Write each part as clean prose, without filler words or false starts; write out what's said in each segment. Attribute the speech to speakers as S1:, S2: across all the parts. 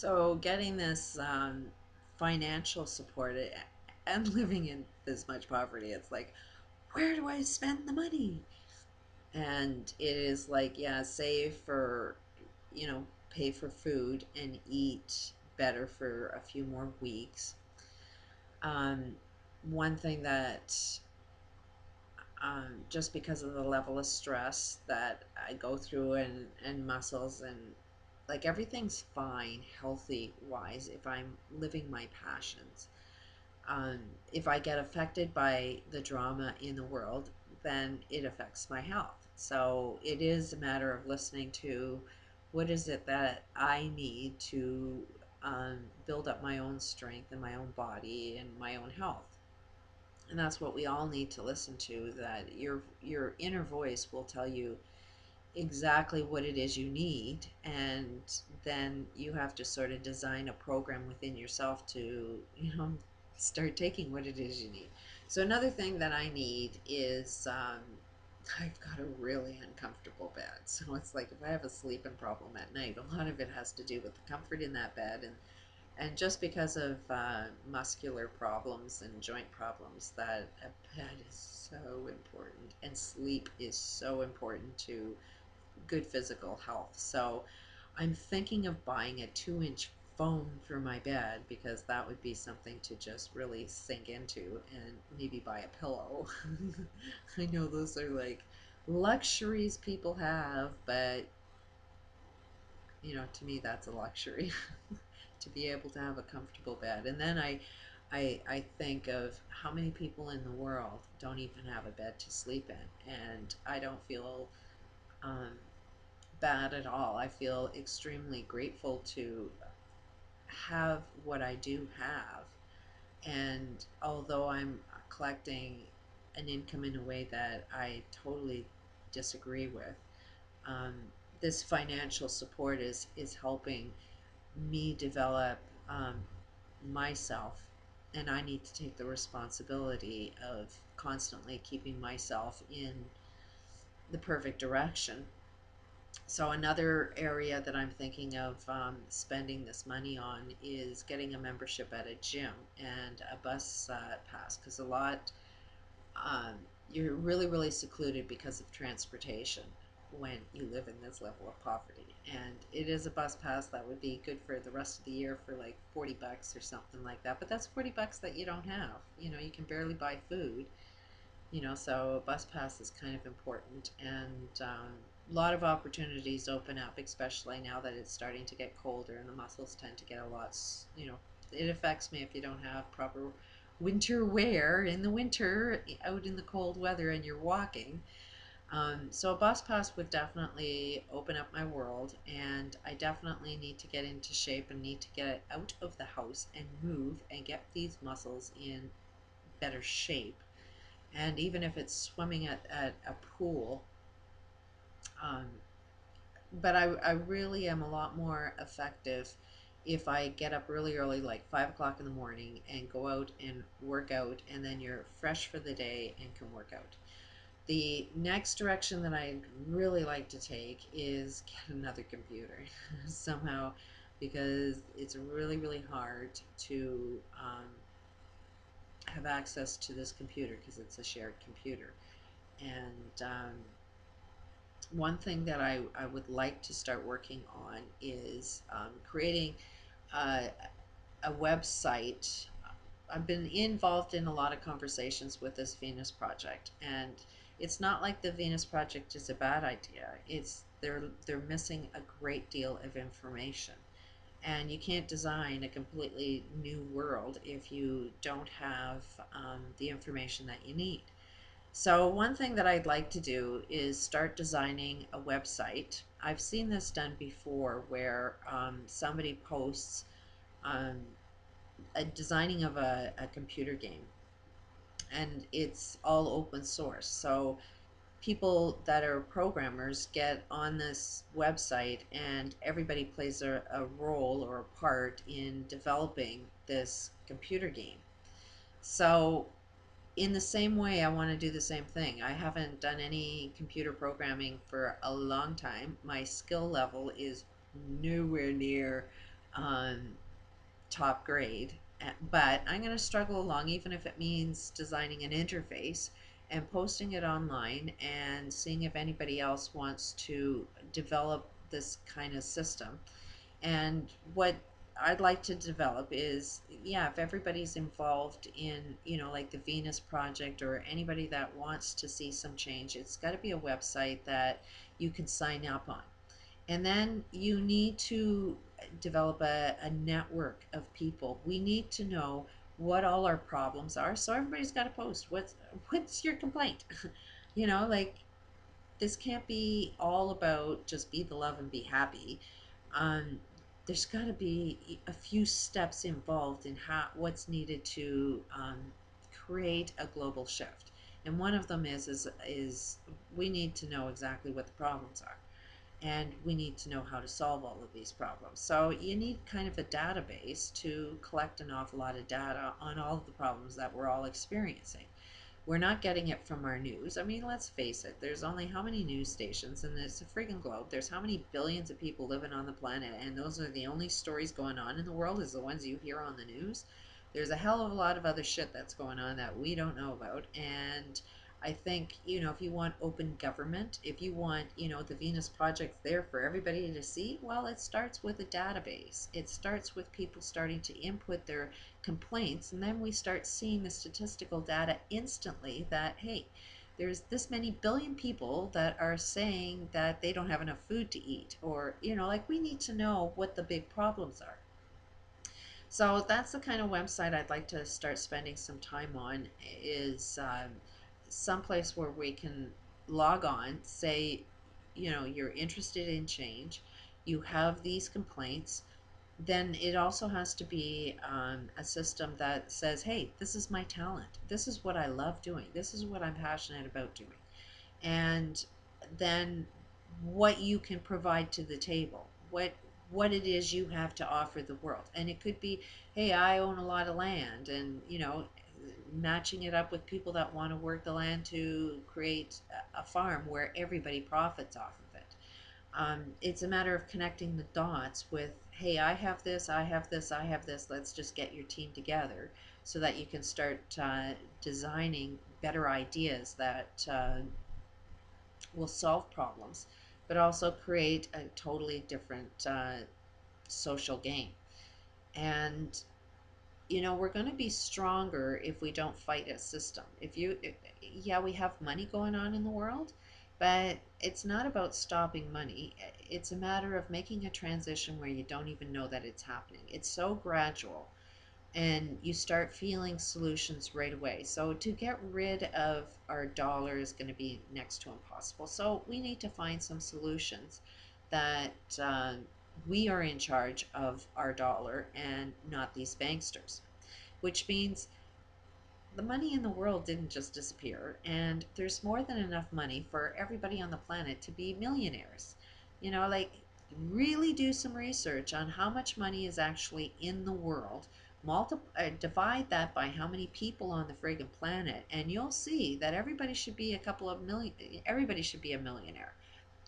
S1: So getting this financial support and living in this much poverty, it's like, where do I spend the money? And it is like, yeah, save for, pay for food and eat better for a few more weeks. Um, One thing that, just because of the level of stress that I go through and muscles and like everything's fine, healthy wise, if I'm living my passions. Um, if I get affected by the drama in the world, then it affects my health. So it is a matter of listening to what is it that I need to build up my own strength and my own body and my own health. And that's what we all need to listen to. That your inner voice will tell you exactly what it is you need, and then you have to sort of design a program within yourself to start taking what it is you need. So another thing that I need is I've got a really uncomfortable bed. So it's like if I have a sleeping problem at night, a lot of it has to do with the comfort in that bed, and just because of muscular problems and joint problems, that a bed is so important, and sleep is so important to good physical health. So I'm thinking of buying a 2-inch foam for my bed, because that would be something to just really sink into, and maybe buy a pillow. I know those are like luxuries people have, but to me that's a luxury to be able to have a comfortable bed. And then I think of how many people in the world don't even have a bed to sleep in, and I don't feel um, bad at all. I feel extremely grateful to have what I do have. And although I'm collecting an income in a way that I totally disagree with, um, this financial support is helping me develop um, myself. And I need to take the responsibility of constantly keeping myself in the perfect direction. So another area that I'm thinking of spending this money on is getting a membership at a gym and a bus pass, because a lot um, you're really really secluded because of transportation when you live in this level of poverty. And it is a bus pass that would be good for the rest of the year for like 40 bucks or something like that. But that's 40 bucks that you don't have. You can barely buy food. So a bus pass is kind of important, and a lot of opportunities open up, especially now that it's starting to get colder and the muscles tend to get a lot, it affects me if you don't have proper winter wear in the winter out in the cold weather and you're walking. So a bus pass would definitely open up my world, and I definitely need to get into shape and need to get out of the house and move and get these muscles in better shape. And even if it's swimming at a pool, um, but I really am a lot more effective if I get up really early, like 5 o'clock in the morning, and go out and work out, and then you're fresh for the day and can work out. The next direction that I'd really like to take is get another computer somehow, because it's really, really hard to have access to this computer because it's a shared computer. And one thing that I would like to start working on is creating a, a website. I've been involved in a lot of conversations with this Venus project, and it's not like the Venus project is a bad idea. It's they're missing a great deal of information, and you can't design a completely new world if you don't have the information that you need. So one thing that I'd like to do is start designing a website. I've seen this done before, where somebody posts um, a designing of a computer game, and it's all open source. So people that are programmers get on this website, and everybody plays a role or a part in developing this computer game. So in the same way, I want to do the same thing. I haven't done any computer programming for a long time. My skill level is nowhere near um, top grade. But I'm going to struggle along, even if it means designing an interface and posting it online and seeing if anybody else wants to develop this kind of system. And what I'd like to develop is, yeah, if everybody's involved in, like the Venus Project or anybody that wants to see some change, it's got to be a website that you can sign up on. And then you need to develop a network of people. We need to know what all our problems are. So everybody's got to post what's your complaint? Like, this can't be all about just be the love and be happy. Um, there's got to be a few steps involved in what's needed to create a global shift. And one of them is we need to know exactly what the problems are, and we need to know how to solve all of these problems. So you need kind of a database to collect an awful lot of data on all of the problems that we're all experiencing. We're not getting it from our news. I mean, let's face it, there's only how many news stations, and it's a freaking globe. There's how many billions of people living on the planet, and those are the only stories going on in the world is the ones you hear on the news. There's a hell of a lot of other shit that's going on that we don't know about, and I think, if you want open government, if you want, the Venus Project there for everybody to see, well, it starts with a database. It starts with people starting to input their complaints, and then we start seeing the statistical data instantly that, hey, there's this many billion people that are saying that they don't have enough food to eat, or, like, we need to know what the big problems are. So that's the kind of website I'd like to start spending some time on, is someplace where we can log on, say, you're interested in change, you have these complaints, then it also has to be a system that says, hey, this is my talent. This is what I love doing. This is what I'm passionate about doing. And then what you can provide to the table, what it is you have to offer the world. And it could be, hey, I own a lot of land, and matching it up with people that want to work the land to create a farm where everybody profits off of it. It's a matter of connecting the dots with, hey, I have this, I have this, I have this. Let's just get your team together so that you can start designing better ideas that will solve problems, but also create a totally different social game. And we're going to be stronger if we don't fight a system. Yeah, we have money going on in the world, but it's not about stopping money. It's a matter of making a transition where you don't even know that it's happening. It's so gradual, and you start feeling solutions right away. So to get rid of our dollar is going to be next to impossible. So we need to find some solutions that we are in charge of our dollar and not these banksters, which means the money in the world didn't just disappear, and there's more than enough money for everybody on the planet to be millionaires. Like, really do some research on how much money is actually in the world. Divide that by how many people on the friggin' planet, and you'll see that everybody should be a couple of million. Everybody should be a millionaire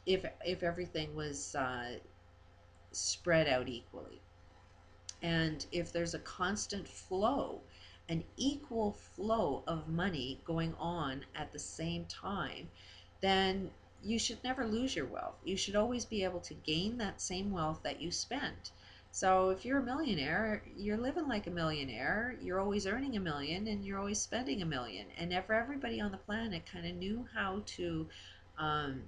S1: if everything was spread out equally. And if there's a constant flow, an equal flow of money going on at the same time, then you should never lose your wealth. You should always be able to gain that same wealth that you spent. So if you're a millionaire, you're living like a millionaire, you're always earning a million, and you're always spending a million. And if everybody on the planet kind of knew how to um,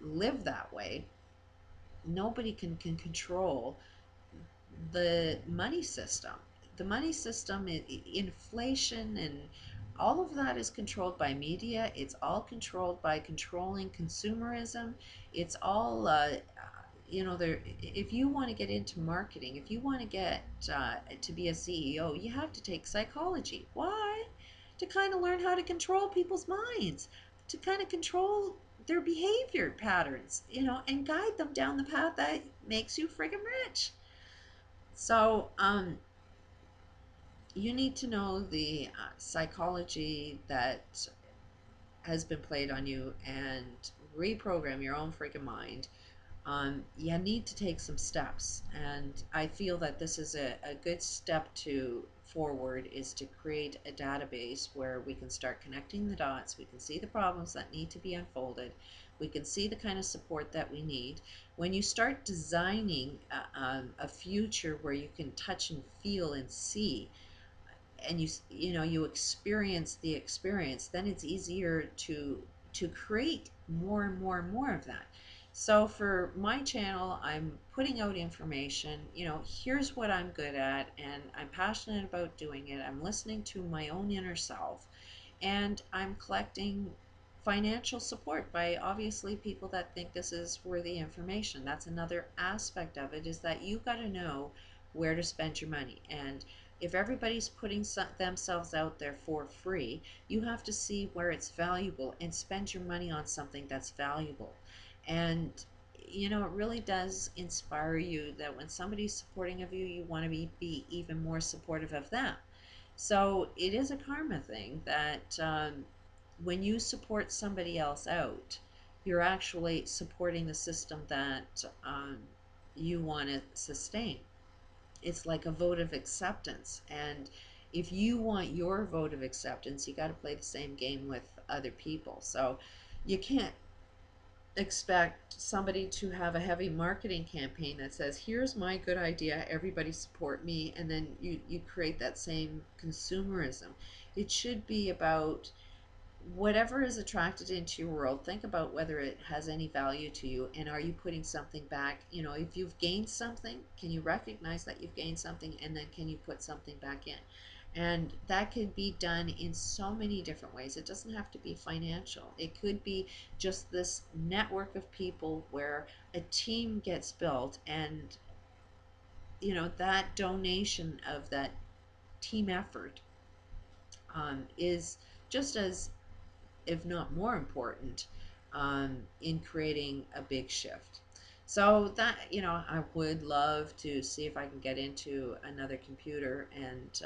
S1: live that way, nobody can control the money system. The money system, inflation, and all of that is controlled by media. It's all controlled by controlling consumerism. It's all, there. If you want to get into marketing, if you want to get to be a CEO, you have to take psychology. Why? To kind of learn how to control people's minds, to kind of control their behavior patterns, and guide them down the path that makes you friggin' rich. So, you need to know the psychology that has been played on you and reprogram your own freaking mind you need to take some steps. And I feel that this is a good step to forward, is to create a database where we can start connecting the dots. We can see the problems that need to be unfolded. We can see the kind of support that we need. When you start designing a future where you can touch and feel and see, and you know you experience the experience, then it's easier to create more and more and more of that. So for my channel, I'm putting out information, you know, here's what I'm good at, and I'm passionate about doing it. I'm listening to my own inner self, and I'm collecting financial support by obviously people that think this is worthy information. That's another aspect of it, is that you got to know where to spend your money. And if everybody's putting themselves out there for free, you have to see where it's valuable and spend your money on something that's valuable. And you know, it really does inspire you that when somebody's supporting of you, you want to be even more supportive of them. So it is a karma thing that when you support somebody else out, you're actually supporting the system that you want to sustain. It's like a vote of acceptance. And if you want your vote of acceptance, you got to play the same game with other people. So you can't expect somebody to have a heavy marketing campaign that says, here's my good idea, everybody support me, and then you create that same consumerism. It should be about whatever is attracted into your world. Think about whether it has any value to you, and are you putting something back. You know, if you've gained something, can you recognize that you've gained something, and then can you put something back in? And that could be done in so many different ways. It doesn't have to be financial. It could be just this network of people where a team gets built, and you know that donation of that team effort is just as, if not more important, in creating a big shift. So that, you know, I would love to see if I can get into another computer and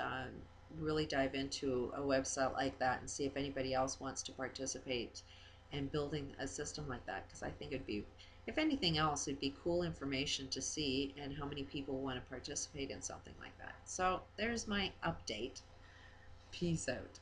S1: really dive into a website like that and see if anybody else wants to participate in building a system like that, because I think it'd be, if anything else, it'd be cool information to see and how many people want to participate in something like that. So there's my update. Peace out.